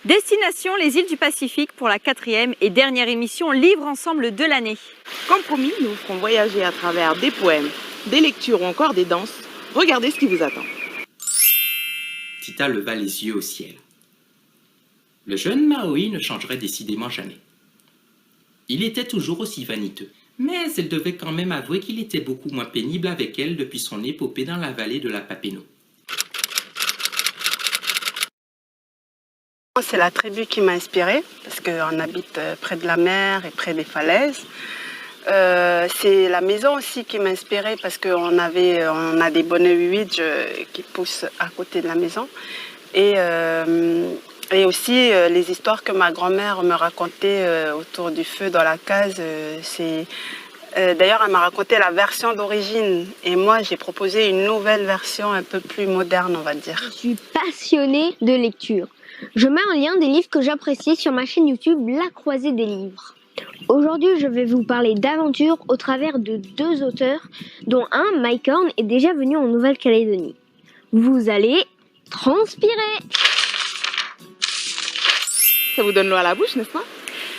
Destination les îles du Pacifique pour la 4e et dernière émission Livre ensemble de l'année. Comme promis, nous vous ferons voyager à travers des poèmes, des lectures ou encore des danses. Regardez ce qui vous attend. Tita leva les yeux au ciel. Le jeune Maui ne changerait décidément jamais. Il était toujours aussi vaniteux, mais elle devait quand même avouer qu'il était beaucoup moins pénible avec elle depuis son épopée dans la vallée de la Papineau. C'est la tribu qui m'a inspirée, parce qu'on habite près de la mer et près des falaises. C'est la maison aussi qui m'a inspirée, parce qu'on a des bonnets huides qui poussent à côté de la maison. Et aussi les histoires que ma grand-mère me racontait autour du feu dans la case. D'ailleurs, elle m'a raconté la version d'origine. Et moi, j'ai proposé une nouvelle version un peu plus moderne, on va dire. Je suis passionnée de lecture. Je mets en lien des livres que j'apprécie sur ma chaîne YouTube La Croisée des livres. Aujourd'hui, je vais vous parler d'aventure au travers de 2 auteurs, dont un, Mike Horn, est déjà venu en Nouvelle-Calédonie. Vous allez transpirer. Ça vous donne l'eau à la bouche, n'est-ce pas?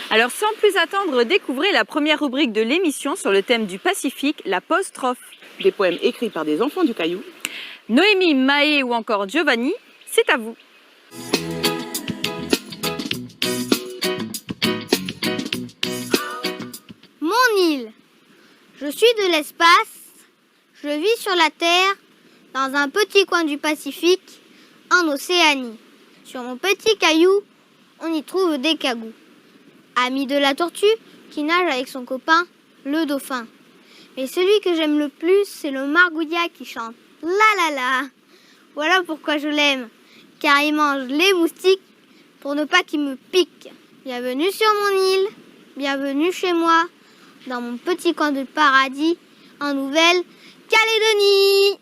Alors sans plus attendre, découvrez la première rubrique de l'émission sur le thème du Pacifique, l'apostrophe. Des poèmes écrits par des enfants du Caillou. Noémie, Maë ou encore Giovanni, c'est à vous. Mon île. Je suis de l'espace. Je vis sur la Terre, dans un petit coin du Pacifique, en Océanie. Sur mon petit caillou, on y trouve des cagous. Ami de la tortue qui nage avec son copain, le dauphin. Mais celui que j'aime le plus, c'est le margouillat qui chante la la la. Voilà pourquoi je l'aime, car il mange les moustiques pour ne pas qu'ils me piquent. Bienvenue sur mon île, bienvenue chez moi, dans mon petit coin de paradis, en Nouvelle-Calédonie.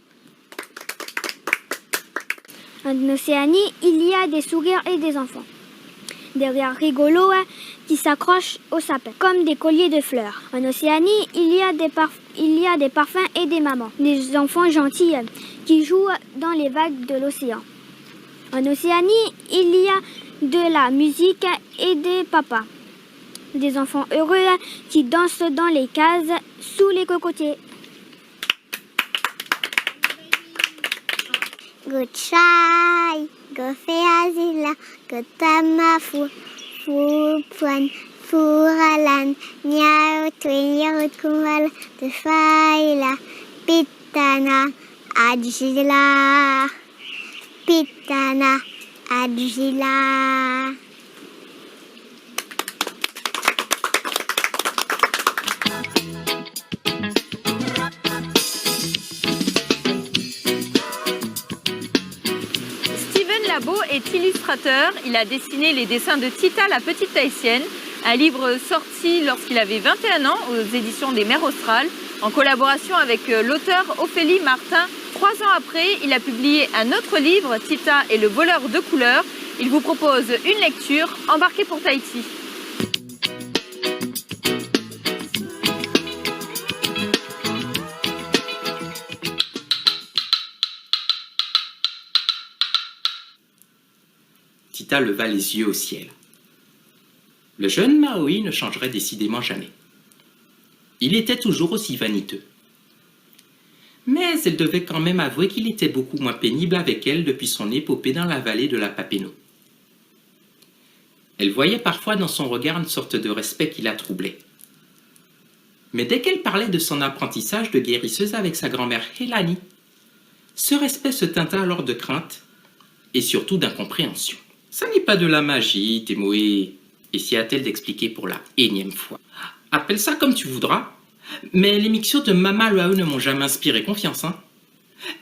En Océanie, il y a des sourires et des enfants. Des rires rigolos qui s'accrochent au sapin, comme des colliers de fleurs. En Océanie, il y a des parfums et des mamans. Des enfants gentils qui jouent dans les vagues de l'océan. En Océanie, il y a de la musique et des papas. Des enfants heureux qui dansent dans les cases sous les cocotiers. Good shy, go feazila, go tamafu, fupuan, furalan, nyau twin yarut kumal, de faila, pitana, adjila, pitana, adjila. Labo est illustrateur. Il a dessiné les dessins de Tita, la petite tahitienne, un livre sorti lorsqu'il avait 21 ans aux éditions des Mers Australes, en collaboration avec l'auteur Ophélie Martin. 3 ans après, il a publié un autre livre, Tita et le voleur de couleurs. Il vous propose une lecture, Embarqué pour Tahiti. Tita leva les yeux au ciel. Le jeune Maui ne changerait décidément jamais. Il était toujours aussi vaniteux. Mais elle devait quand même avouer qu'il était beaucoup moins pénible avec elle depuis son épopée dans la vallée de la Papineau. Elle voyait parfois dans son regard une sorte de respect qui la troublait. Mais dès qu'elle parlait de son apprentissage de guérisseuse avec sa grand-mère Helani, ce respect se teinta alors de crainte et surtout d'incompréhension. Ça n'est pas de la magie, Temoé, essaya-t-elle d'expliquer pour la énième fois. Appelle ça comme tu voudras, mais les mixtures de Mama Luau ne m'ont jamais inspiré confiance, hein.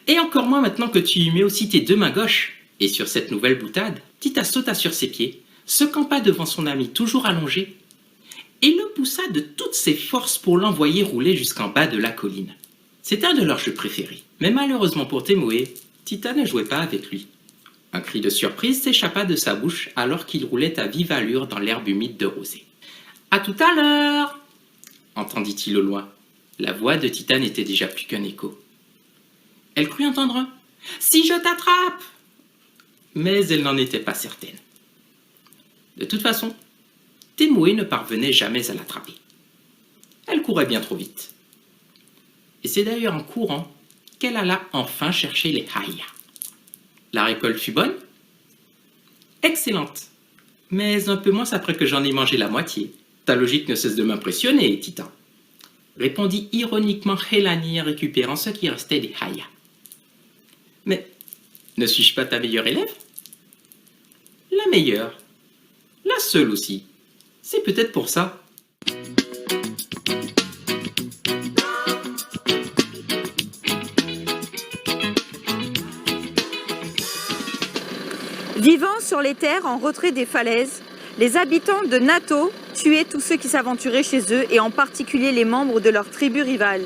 Et encore moins maintenant que tu y mets aussi tes 2 mains gauches. Et sur cette nouvelle boutade, Tita sauta sur ses pieds, se campa devant son ami toujours allongé, et le poussa de toutes ses forces pour l'envoyer rouler jusqu'en bas de la colline. C'était un de leurs jeux préférés, mais malheureusement pour Temoé, Tita ne jouait pas avec lui. Un cri de surprise s'échappa de sa bouche alors qu'il roulait à vive allure dans l'herbe humide de rosée. « À tout à l'heure !» entendit-il au loin. La voix de Tita n'était déjà plus qu'un écho. Elle crut entendre un « Si je t'attrape !» Mais elle n'en était pas certaine. De toute façon, Temue ne parvenait jamais à l'attraper. Elle courait bien trop vite. Et c'est d'ailleurs en courant qu'elle alla enfin chercher les Haya. La récolte fut bonne? Excellente. Mais un peu moins après que j'en ai mangé la moitié. Ta logique ne cesse de m'impressionner, Titan. Répondit ironiquement Helani en récupérant ce qui restait des Haya. Mais ne suis-je pas ta meilleure élève? La meilleure. La seule aussi. C'est peut-être pour ça. Vivant sur les terres en retrait des falaises, les habitants de Nato tuaient tous ceux qui s'aventuraient chez eux et en particulier les membres de leur tribu rivale.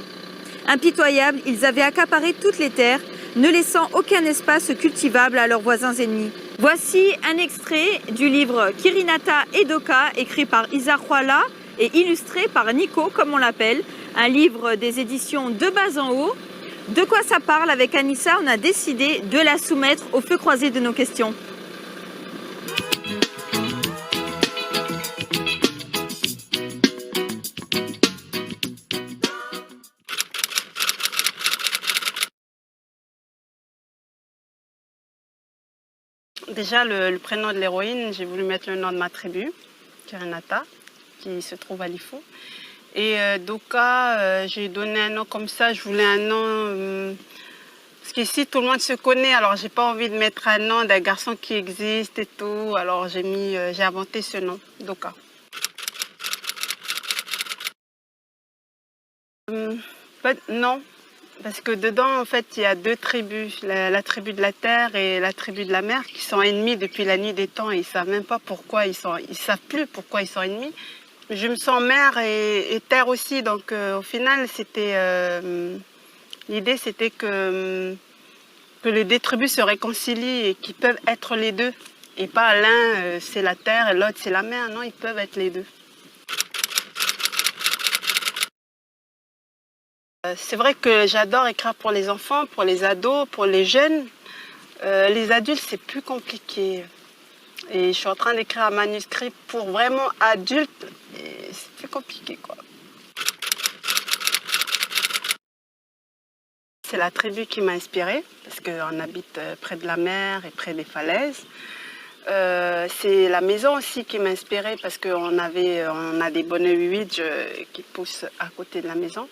Impitoyables, ils avaient accaparé toutes les terres, ne laissant aucun espace cultivable à leurs voisins ennemis. Voici un extrait du livre Kirinata Edoka, écrit par Isaruala et illustré par Nico, comme on l'appelle, un livre des éditions De Bas en Haut. De quoi ça parle? Avec Anissa, on a décidé de la soumettre au feu croisé de nos questions. Déjà, le prénom de l'héroïne, j'ai voulu mettre le nom de ma tribu, Kirinata, qui se trouve à Lifou. Et Doka, j'ai donné un nom comme ça, je voulais un nom... parce qu'ici, tout le monde se connaît, alors j'ai pas envie de mettre un nom d'un garçon qui existe et tout. Alors j'ai inventé ce nom, Doka. Non, parce que dedans, en fait, il y a deux tribus, la tribu de la terre et la tribu de la mer, qui sont ennemis depuis la nuit des temps et ils savent même pas pourquoi ils savent plus pourquoi ils sont ennemis. Je me sens mer et terre aussi, donc au final, l'idée c'était que les deux tribus se réconcilient et qu'ils peuvent être les deux. Et pas l'un c'est la terre et l'autre c'est la mer, non, ils peuvent être les deux. C'est vrai que j'adore écrire pour les enfants, pour les ados, pour les jeunes. Les adultes, c'est plus compliqué. Et je suis en train d'écrire un manuscrit pour vraiment adultes. Et c'est plus compliqué, quoi. C'est la tribu qui m'a inspirée, parce qu'on habite près de la mer et près des falaises. C'est la maison aussi qui m'a inspirée, parce qu'on a des bonnets huîtres qui poussent à côté de la maison.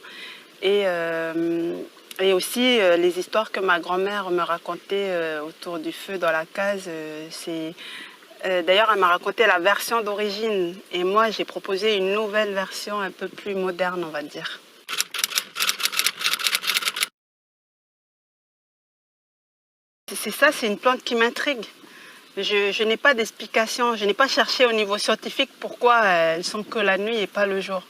Et aussi les histoires que ma grand-mère me racontait autour du feu dans la case. D'ailleurs, elle m'a raconté la version d'origine. Et moi, j'ai proposé une nouvelle version un peu plus moderne, on va dire. C'est ça, c'est une plante qui m'intrigue. Je n'ai pas d'explication, je n'ai pas cherché au niveau scientifique pourquoi elles sont que la nuit et pas le jour.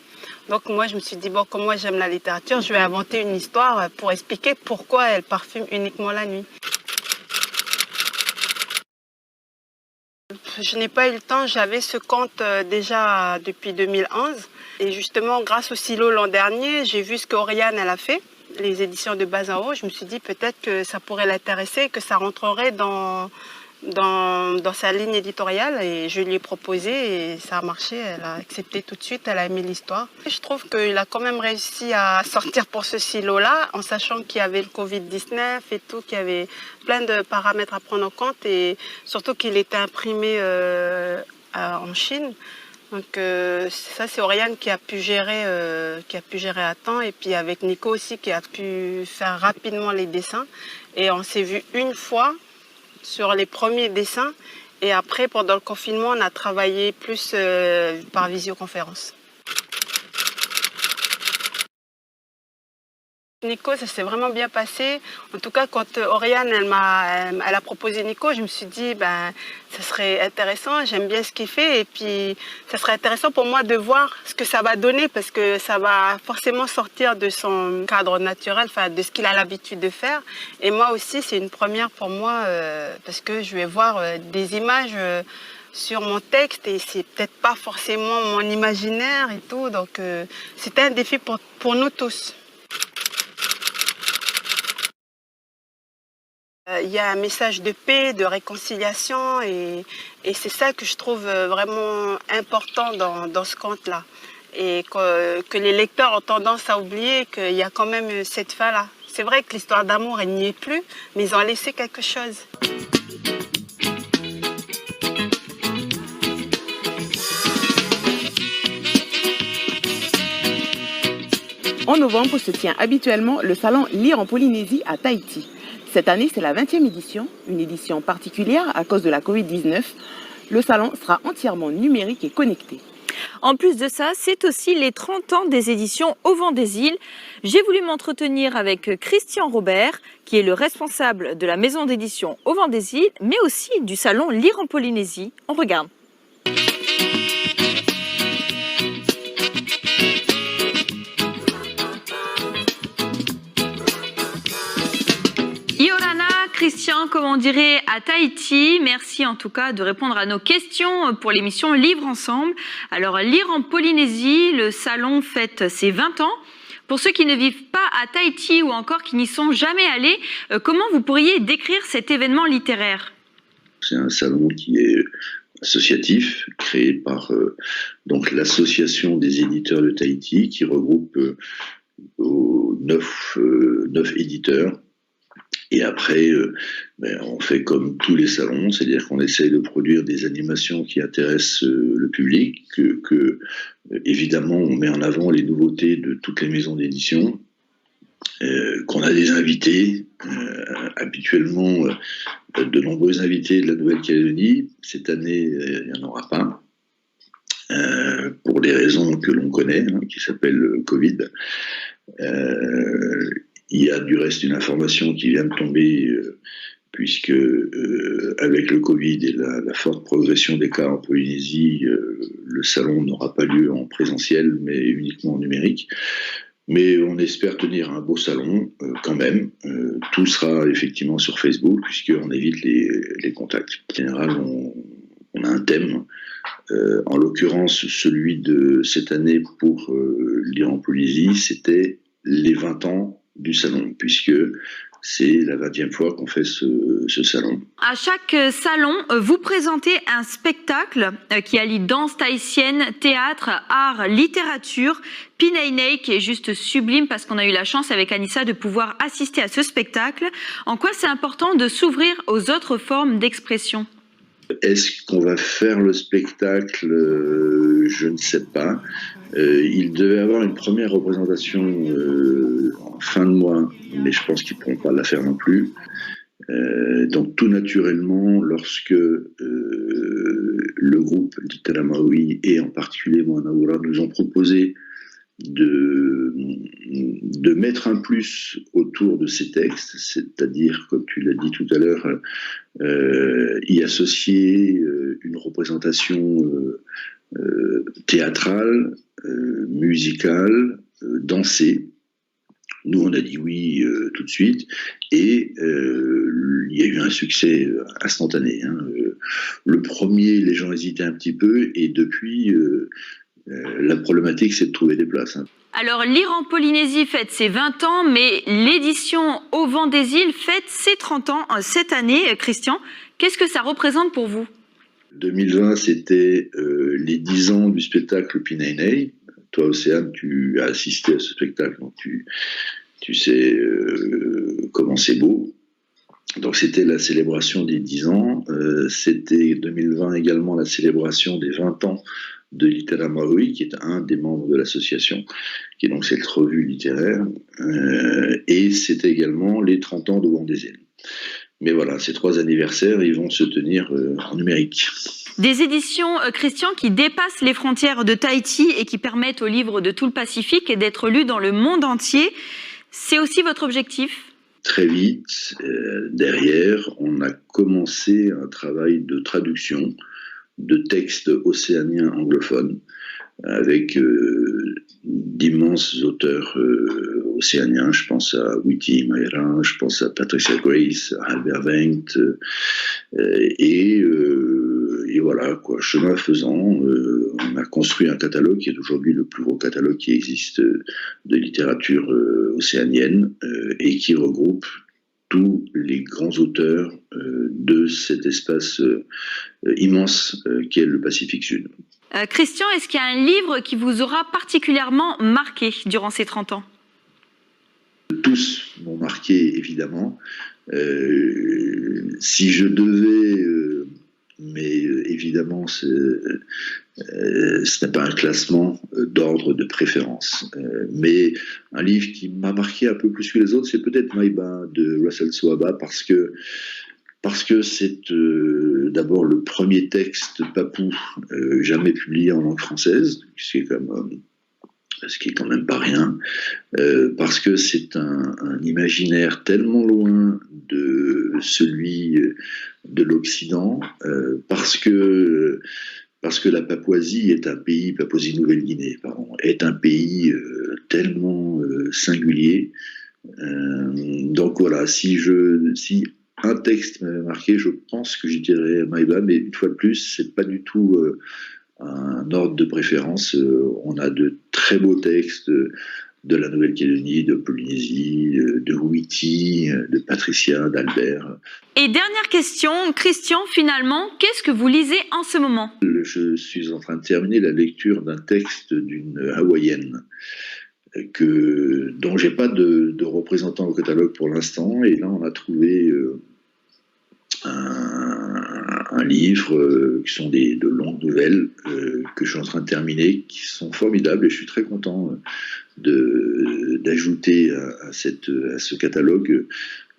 Donc moi, je me suis dit, bon, comme moi j'aime la littérature, je vais inventer une histoire pour expliquer pourquoi elles parfument uniquement la nuit. Je n'ai pas eu le temps, j'avais ce conte déjà depuis 2011. Et justement, grâce au silo l'an dernier, j'ai vu ce qu'Oriane elle a fait, les éditions De Bas en Haut. Je me suis dit peut-être que ça pourrait l'intéresser, que ça rentrerait dans sa ligne éditoriale, et je lui ai proposé et ça a marché, elle a accepté tout de suite, elle a aimé l'histoire. Je trouve qu'il a quand même réussi à sortir pour ce silo-là, en sachant qu'il y avait le Covid-19 et tout, qu'il y avait plein de paramètres à prendre en compte et surtout qu'il était imprimé en Chine. Donc ça, c'est Oriane qui a pu gérer à temps, et puis avec Nico aussi qui a pu faire rapidement les dessins. Et on s'est vu une fois sur les premiers dessins, et après pendant le confinement on a travaillé plus par visioconférence. Nico, ça s'est vraiment bien passé. En tout cas, quand Oriane elle a proposé Nico, je me suis dit ben ça serait intéressant, j'aime bien ce qu'il fait, et puis ça serait intéressant pour moi de voir ce que ça va donner, parce que ça va forcément sortir de son cadre naturel, enfin de ce qu'il a l'habitude de faire. Et moi aussi, c'est une première pour moi, parce que je vais voir des images sur mon texte et c'est peut-être pas forcément mon imaginaire et tout, donc c'était un défi pour nous tous. Il y a un message de paix, de réconciliation et c'est ça que je trouve vraiment important dans ce conte-là. Et que les lecteurs ont tendance à oublier qu'il y a quand même cette fin-là. C'est vrai que l'histoire d'amour, elle n'y est plus, mais ils ont laissé quelque chose. En novembre se tient habituellement le salon Lire en Polynésie à Tahiti. Cette année, c'est la 20e édition, une édition particulière à cause de la Covid-19. Le salon sera entièrement numérique et connecté. En plus de ça, c'est aussi les 30 ans des éditions Au Vent des Îles. J'ai voulu m'entretenir avec Christian Robert, qui est le responsable de la maison d'édition Au Vent des Îles, mais aussi du salon Lire en Polynésie. On regarde. Christian, comme on dirait à Tahiti, merci en tout cas de répondre à nos questions pour l'émission Livre Ensemble. Alors, Lire en Polynésie, le salon fête ses 20 ans. Pour ceux qui ne vivent pas à Tahiti ou encore qui n'y sont jamais allés, comment vous pourriez décrire cet événement littéraire ? C'est un salon qui est associatif, créé par donc l'association des éditeurs de Tahiti, qui regroupe 9 éditeurs. Et après, on fait comme tous les salons, c'est-à-dire qu'on essaye de produire des animations qui intéressent le public, que évidemment on met en avant les nouveautés de toutes les maisons d'édition, qu'on a des invités, habituellement de nombreux invités de la Nouvelle-Calédonie. Cette année, il n'y en aura pas, pour des raisons que l'on connaît, qui s'appellent le Covid. Il y a du reste une information qui vient de tomber, puisque avec le Covid et la forte progression des cas en Polynésie, le salon n'aura pas lieu en présentiel, mais uniquement en numérique. Mais on espère tenir un beau salon quand même. Tout sera effectivement sur Facebook, puisqu'on évite les contacts. En général, on a un thème. En l'occurrence, celui de cette année pour Lire en Polynésie, c'était les 20 ans du salon, puisque c'est la 20e fois qu'on fait ce salon. À chaque salon, vous présentez un spectacle qui allie danse tahitienne, théâtre, art, littérature. Pinainei, qui est juste sublime parce qu'on a eu la chance avec Anissa de pouvoir assister à ce spectacle. En quoi c'est important de s'ouvrir aux autres formes d'expression ? Est-ce qu'on va faire le spectacle ? Je ne sais pas. Il devait avoir une première représentation en fin de mois, mais je pense qu'ils ne pourront pas la faire non plus. Donc tout naturellement, lorsque le groupe Littéra Maui et en particulier Moanaura nous ont proposé de mettre un plus autour de ces textes, c'est-à-dire, comme tu l'as dit tout à l'heure, y associer une représentation théâtrale, musicale, dansée. Nous, on a dit oui tout de suite, et il y a eu un succès instantané. Le premier, les gens hésitaient un petit peu, et depuis, la problématique, c'est de trouver des places. Alors, Lire en Polynésie fête ses 20 ans, mais l'édition Au Vent des Îles fête ses 30 ans cette année. Christian, qu'est-ce que ça représente pour vous ? 2020, c'était les 10 ans du spectacle Pinainei. Toi, Océane, tu as assisté à ce spectacle, donc tu sais comment c'est beau. Donc c'était la célébration des 10 ans. C'était 2020 également la célébration des 20 ans de Littéra Maui, qui est un des membres de l'association, qui est donc cette revue littéraire. Et c'était également les 30 ans d'Au Vent des Îles. Mais voilà, ces 3 anniversaires, ils vont se tenir en numérique. Des éditions, Christian, qui dépassent les frontières de Tahiti et qui permettent aux livres de tout le Pacifique d'être lus dans le monde entier. C'est aussi votre objectif ? Très vite, derrière, on a commencé un travail de traduction de textes océaniens anglophones avec d'immenses auteurs océaniens. Je pense à Witi Maera, je pense à Patricia Grace, à Albert Wendt, et voilà, quoi. Chemin faisant, on a construit un catalogue qui est aujourd'hui le plus gros catalogue qui existe de littérature océanienne et qui regroupe tous les grands auteurs de cet espace immense qu'est le Pacifique Sud. Christian, est-ce qu'il y a un livre qui vous aura particulièrement marqué durant ces 30 ans? Tous m'ont marqué, évidemment. Si je devais, mais évidemment, ce n'est pas un classement d'ordre de préférence. Mais un livre qui m'a marqué un peu plus que les autres, c'est peut-être Maïba de Russell Souaba, parce que c'est d'abord le premier texte papou jamais publié en langue française, ce qui est quand même pas rien, parce que c'est un imaginaire tellement loin de celui de l'Occident, parce que la Papouasie est un pays, Papouasie-Nouvelle-Guinée, pardon, est un pays tellement singulier. Donc voilà, si un texte m'avait marqué, je pense que je dirais Maïba, mais une fois de plus, c'est pas du tout un ordre de préférence. On a de très beaux textes de la Nouvelle-Calédonie, de Polynésie, de Witi, de Patricia, d'Albert. Et dernière question, Christian, finalement, qu'est-ce que vous lisez en ce moment? Je suis en train de terminer la lecture d'un texte d'une hawaïenne dont j'ai pas de représentant au catalogue pour l'instant, et là on a trouvé un livre qui sont de longues nouvelles que je suis en train de terminer, qui sont formidables, et je suis très content d'ajouter à ce catalogue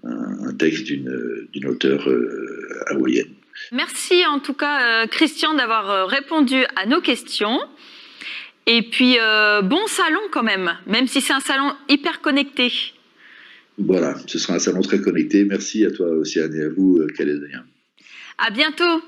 un texte d'une auteure hawaïenne. Merci en tout cas Christian d'avoir répondu à nos questions. Et puis bon salon quand même si c'est un salon hyper connecté. Voilà, ce sera un salon très connecté. Merci à toi Océane et à vous Calédonien. À bientôt.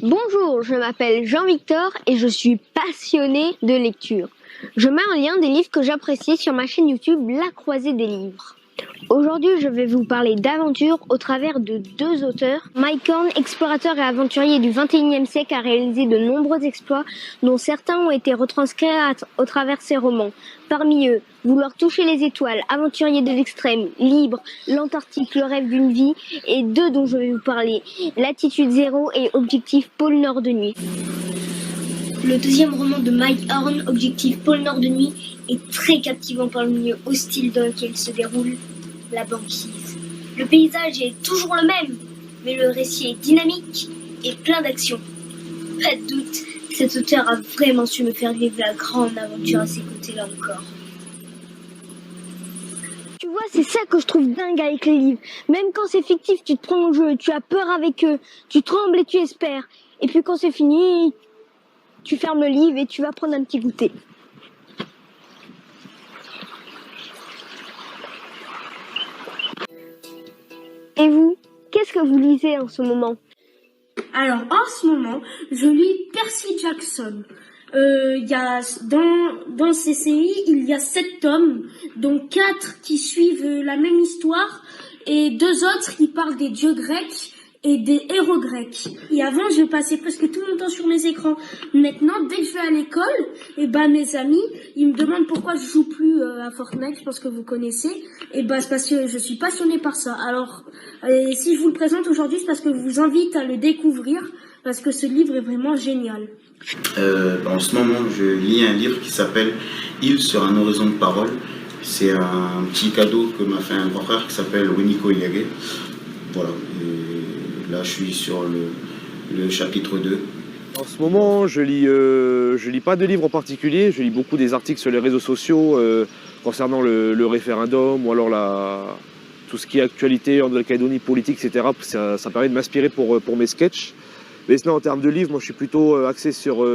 Bonjour, je m'appelle Jean-Victor et je suis passionné de lecture. Je mets en lien des livres que j'apprécie sur ma chaîne YouTube La Croisée des Livres. Aujourd'hui, je vais vous parler d'aventure au travers de deux auteurs. Mike Horn, explorateur et aventurier du XXIe siècle, a réalisé de nombreux exploits dont certains ont été retranscrits au travers de ses romans. Parmi eux, Vouloir toucher les étoiles, Aventurier de l'extrême, Libre, L'Antarctique, le rêve d'une vie, et deux dont je vais vous parler, Latitude Zéro et Objectif Pôle Nord de nuit. Le deuxième roman de Mike Horn, Objectif Pôle Nord de nuit, est très captivant par le milieu hostile dans lequel se déroule la banquise. Le paysage est toujours le même, mais le récit est dynamique et plein d'action. Pas de doute, cet auteur a vraiment su me faire vivre la grande aventure à ses côtés là encore. Tu vois, c'est ça que je trouve dingue avec les livres. Même quand c'est fictif, tu te prends au jeu, tu as peur avec eux, tu trembles et tu espères. Et puis quand c'est fini, tu fermes le livre et tu vas prendre un petit goûter. Et vous, qu'est-ce que vous lisez en ce moment? Alors, en ce moment, je lis Percy Jackson. Dans CCI, il y a 7 tomes, dont 4 qui suivent la même histoire et 2 autres qui parlent des dieux grecs et des héros grecs. Et avant, je passais presque tout mon temps sur mes écrans. Maintenant, dès que je vais à l'école, mes amis, ils me demandent pourquoi je joue plus à Fortnite, je pense que vous connaissez. C'est parce que je suis passionné par ça. Alors, si je vous le présente aujourd'hui, c'est parce que je vous invite à le découvrir, parce que ce livre est vraiment génial. En ce moment, je lis un livre qui s'appelle « Île sur un horizon de parole ». C'est un petit cadeau que m'a fait un grand frère qui s'appelle Winiko Iliage. Voilà. Et là, je suis sur le chapitre 2. En ce moment, je lis pas de livres en particulier. Je lis beaucoup des articles sur les réseaux sociaux concernant le référendum ou alors tout ce qui est actualité en Nouvelle-Calédonie, politique, etc. Ça permet de m'inspirer pour mes sketchs. Mais sinon, en termes de livres, moi, je suis plutôt axé sur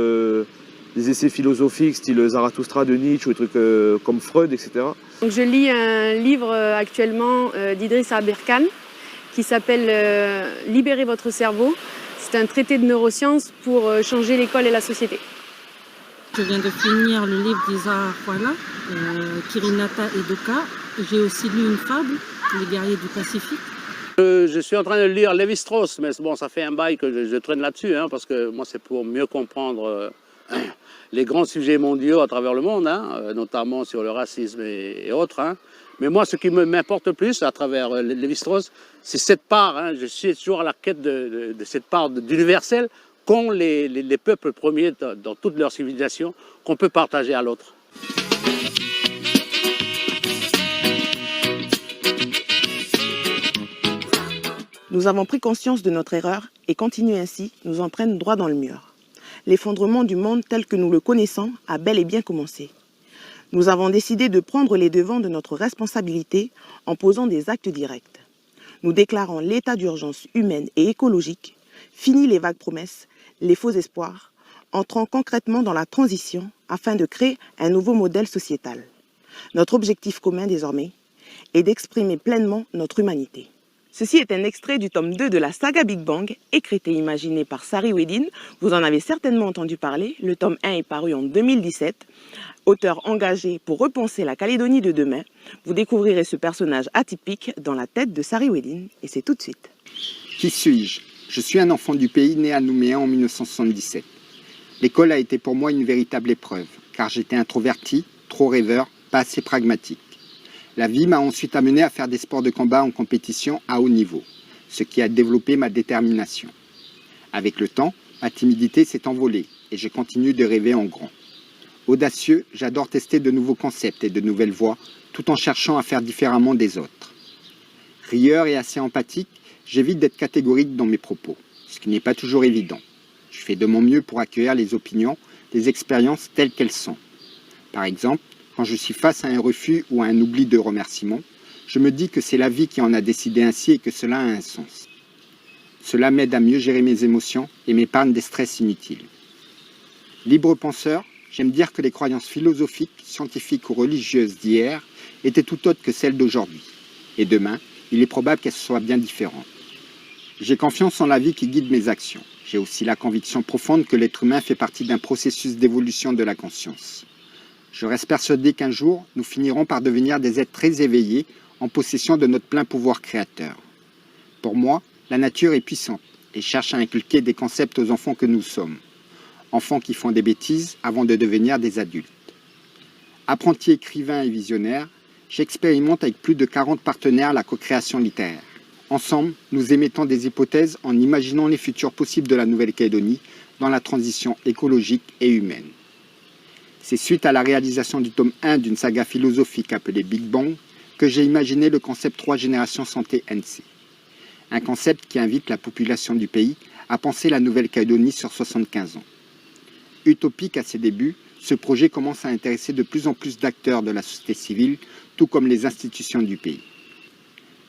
des essais philosophiques, style Zarathustra de Nietzsche ou des trucs comme Freud, etc. Donc, je lis un livre actuellement d'Idriss Aberkan qui s'appelle « Libérez votre cerveau ». C'est un traité de neurosciences pour changer l'école et la société. Je viens de finir le livre d'Isa Juana, Kirinata et Doka. J'ai aussi lu une fable, Les guerriers du Pacifique. Je suis en train de lire Lévi-Strauss, mais bon, ça fait un bail que je traîne là-dessus, parce que moi, c'est pour mieux comprendre les grands sujets mondiaux à travers le monde, notamment sur le racisme et autres. Mais moi, ce qui m'importe le plus à travers Lévi-Strauss, c'est cette part. Je suis toujours à la quête de cette part d'universel qu'ont les peuples premiers dans toute leur civilisation, qu'on peut partager à l'autre. Nous avons pris conscience de notre erreur et continuer ainsi nous entraîne droit dans le mur. L'effondrement du monde tel que nous le connaissons a bel et bien commencé. Nous avons décidé de prendre les devants de notre responsabilité en posant des actes directs. Nous déclarons l'état d'urgence humaine et écologique, fini les vagues promesses, les faux espoirs, entrant concrètement dans la transition afin de créer un nouveau modèle sociétal. Notre objectif commun désormais est d'exprimer pleinement notre humanité. Ceci est un extrait du tome 2 de la saga Big Bang, écrite et imaginée par Sari Weddin. Vous en avez certainement entendu parler. Le tome 1 est paru en 2017. Auteur engagé pour repenser la Calédonie de demain, vous découvrirez ce personnage atypique dans la tête de Sari Weddin. Et c'est tout de suite. Qui suis-je ? Je suis un enfant du pays né à Nouméa en 1977. L'école a été pour moi une véritable épreuve, car j'étais introverti, trop rêveur, pas assez pragmatique. La vie m'a ensuite amené à faire des sports de combat en compétition à haut niveau, ce qui a développé ma détermination. Avec le temps, ma timidité s'est envolée et je continue de rêver en grand. Audacieux, j'adore tester de nouveaux concepts et de nouvelles voies, tout en cherchant à faire différemment des autres. Rieur et assez empathique, j'évite d'être catégorique dans mes propos, ce qui n'est pas toujours évident. Je fais de mon mieux pour accueillir les opinions, les expériences telles qu'elles sont. Par exemple, quand je suis face à un refus ou à un oubli de remerciement, je me dis que c'est la vie qui en a décidé ainsi et que cela a un sens. Cela m'aide à mieux gérer mes émotions et m'épargne des stress inutiles. Libre penseur, j'aime dire que les croyances philosophiques, scientifiques ou religieuses d'hier étaient tout autres que celles d'aujourd'hui. Et demain, il est probable qu'elles soient bien différentes. J'ai confiance en la vie qui guide mes actions. J'ai aussi la conviction profonde que l'être humain fait partie d'un processus d'évolution de la conscience. Je reste persuadé qu'un jour, nous finirons par devenir des êtres très éveillés en possession de notre plein pouvoir créateur. Pour moi, la nature est puissante et cherche à inculquer des concepts aux enfants que nous sommes. Enfants qui font des bêtises avant de devenir des adultes. Apprenti écrivain et visionnaire, j'expérimente avec plus de 40 partenaires la co-création littéraire. Ensemble, nous émettons des hypothèses en imaginant les futurs possibles de la Nouvelle-Calédonie dans la transition écologique et humaine. C'est suite à la réalisation du tome 1 d'une saga philosophique appelée Big Bang que j'ai imaginé le concept 3 générations santé NC. Un concept qui invite la population du pays à penser la Nouvelle-Calédonie sur 75 ans. Utopique à ses débuts, ce projet commence à intéresser de plus en plus d'acteurs de la société civile, tout comme les institutions du pays.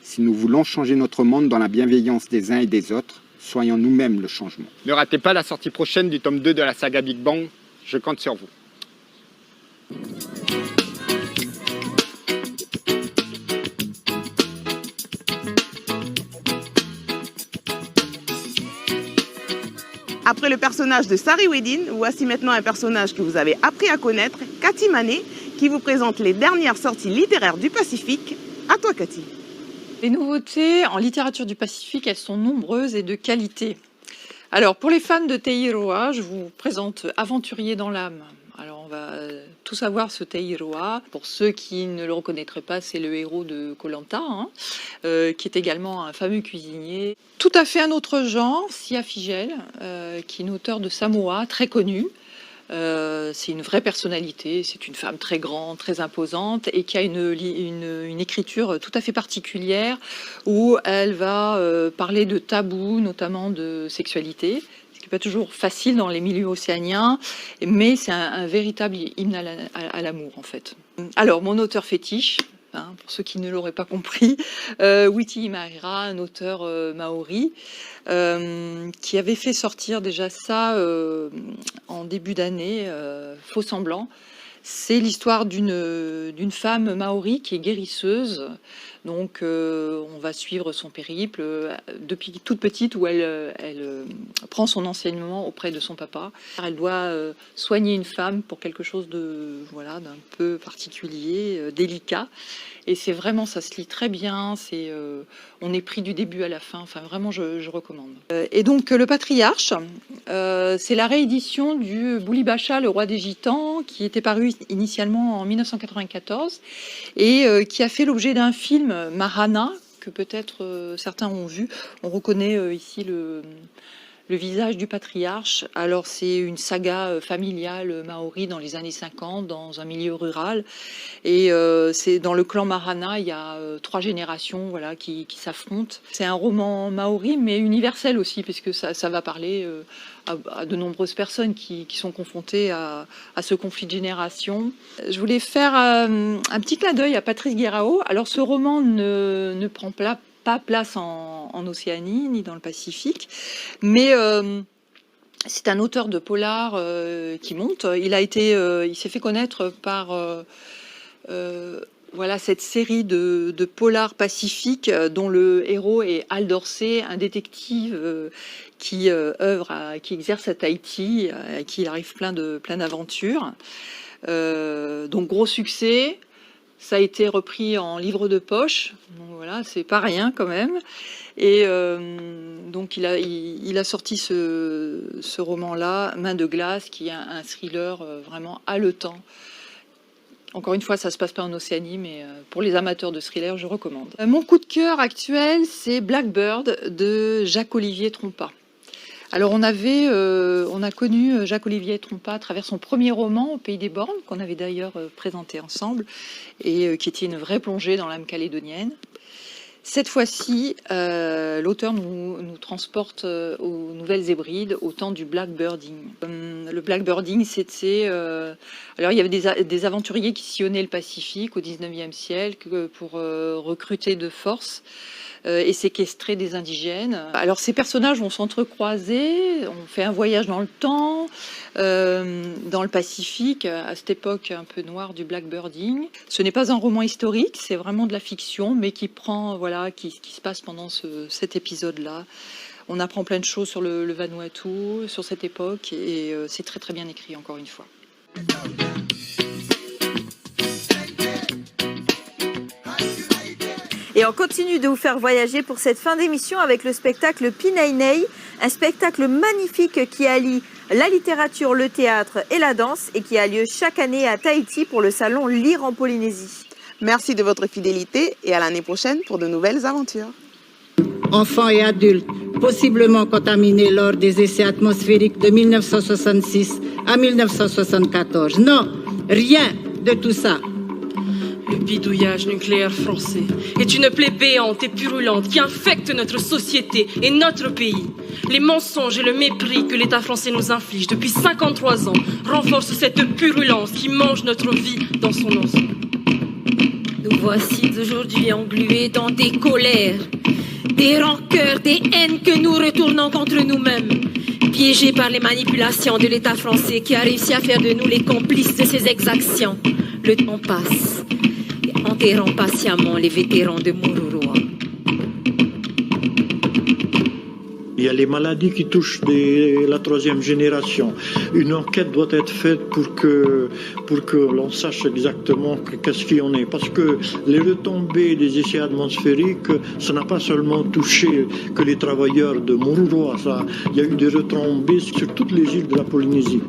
Si nous voulons changer notre monde dans la bienveillance des uns et des autres, soyons nous-mêmes le changement. Ne ratez pas la sortie prochaine du tome 2 de la saga Big Bang, je compte sur vous. Après le personnage de Sari Weddin, voici maintenant un personnage que vous avez appris à connaître, Cathy Manet, qui vous présente les dernières sorties littéraires du Pacifique. À toi, Cathy. Les nouveautés en littérature du Pacifique, elles sont nombreuses et de qualité. Alors, pour les fans de Teiroa, je vous présente Aventurier dans l'âme. Alors, on va tout savoir ce Teiroa. Pour ceux qui ne le reconnaîtraient pas, c'est le héros de Koh-Lanta, qui est également un fameux cuisinier. Tout à fait un autre genre, Sia Figel, qui est une auteure de Samoa, très connue. C'est une vraie personnalité, c'est une femme très grande, très imposante et qui a une écriture tout à fait particulière où elle va parler de tabous, notamment de sexualité. Ce qui n'est pas toujours facile dans les milieux océaniens, mais c'est un véritable hymne à l'amour en fait. Alors, mon auteur fétiche, pour ceux qui ne l'auraient pas compris, Witi Imaira, un auteur maori, qui avait fait sortir déjà ça en début d'année, Faux Semblant. C'est l'histoire d'une femme maori qui est guérisseuse, Donc on va suivre son périple depuis toute petite où elle prend son enseignement auprès de son papa. Elle doit soigner une femme pour quelque chose d'un peu particulier, délicat. Et c'est vraiment, ça se lit très bien, on est pris du début à la fin, enfin vraiment je recommande. Et donc le Patriarche, c'est la réédition du Boulibacha, le roi des Gitans, qui était paru initialement en 1994 et qui a fait l'objet d'un film, Mahana, que peut-être certains ont vu. On reconnaît ici le visage du Patriarche. Alors c'est une saga familiale maori dans les années 50, dans un milieu rural. Et c'est dans le clan Mahana, il y a 3 générations qui s'affrontent. C'est un roman maori, mais universel aussi, puisque ça va parler à de nombreuses personnes qui sont confrontées à ce conflit de génération. Je voulais faire un petit clin d'œil à Patrice Guérao. Alors ce roman ne prend pas place en Océanie ni dans le Pacifique, mais c'est un auteur de polar qui monte. Il s'est fait connaître par cette série de polars pacifiques dont le héros est Al Dorsey, un détective qui exerce à Tahiti, à qui il arrive plein d'aventures. Donc gros succès. Ça a été repris en livre de poche, donc voilà, c'est pas rien quand même. Et donc il a sorti ce roman-là, Main de glace, qui est un thriller vraiment haletant. Encore une fois, ça se passe pas en Océanie, mais pour les amateurs de thriller, je recommande. Mon coup de cœur actuel, c'est Blackbird de Jacques-Olivier Trompa. Alors on a connu Jacques-Olivier Trompa à travers son premier roman, Au pays des bornes, qu'on avait d'ailleurs présenté ensemble, et qui était une vraie plongée dans l'âme calédonienne. Cette fois-ci, l'auteur nous transporte aux Nouvelles Hébrides, au temps du blackbirding. Le blackbirding, c'était... alors il y avait des aventuriers qui sillonnaient le Pacifique au 19e siècle pour recruter de force et séquestrer des indigènes. Alors ces personnages vont s'entrecroiser, on fait un voyage dans le temps, dans le Pacifique, à cette époque un peu noire du blackbirding. Ce n'est pas un roman historique, c'est vraiment de la fiction, mais qui se passe pendant cet épisode-là. On apprend plein de choses sur le Vanuatu, sur cette époque, et c'est très très bien écrit encore une fois. Et on continue de vous faire voyager pour cette fin d'émission avec le spectacle Pinainei, un spectacle magnifique qui allie la littérature, le théâtre et la danse et qui a lieu chaque année à Tahiti pour le salon Lire en Polynésie. Merci de votre fidélité et à l'année prochaine pour de nouvelles aventures. Enfants et adultes, possiblement contaminés lors des essais atmosphériques de 1966 à 1974. Non, rien de tout ça. Le bidouillage nucléaire français est une plaie béante et purulente qui infecte notre société et notre pays. Les mensonges et le mépris que l'État français nous inflige depuis 53 ans renforcent cette purulence qui mange notre vie dans son ensemble. Nous voici aujourd'hui englués dans des colères, des rancœurs, des haines que nous retournons contre nous-mêmes, piégés par les manipulations de l'État français qui a réussi à faire de nous les complices de ses exactions. Le temps passe, enterrant patiemment les vétérans de Mururoa. Il y a les maladies qui touchent la troisième génération. Une enquête doit être faite pour que l'on sache exactement qu'est-ce qu'il y en est. Parce que les retombées des essais atmosphériques, ça n'a pas seulement touché que les travailleurs de Mururoa. Il y a eu des retombées sur toutes les îles de la Polynésie.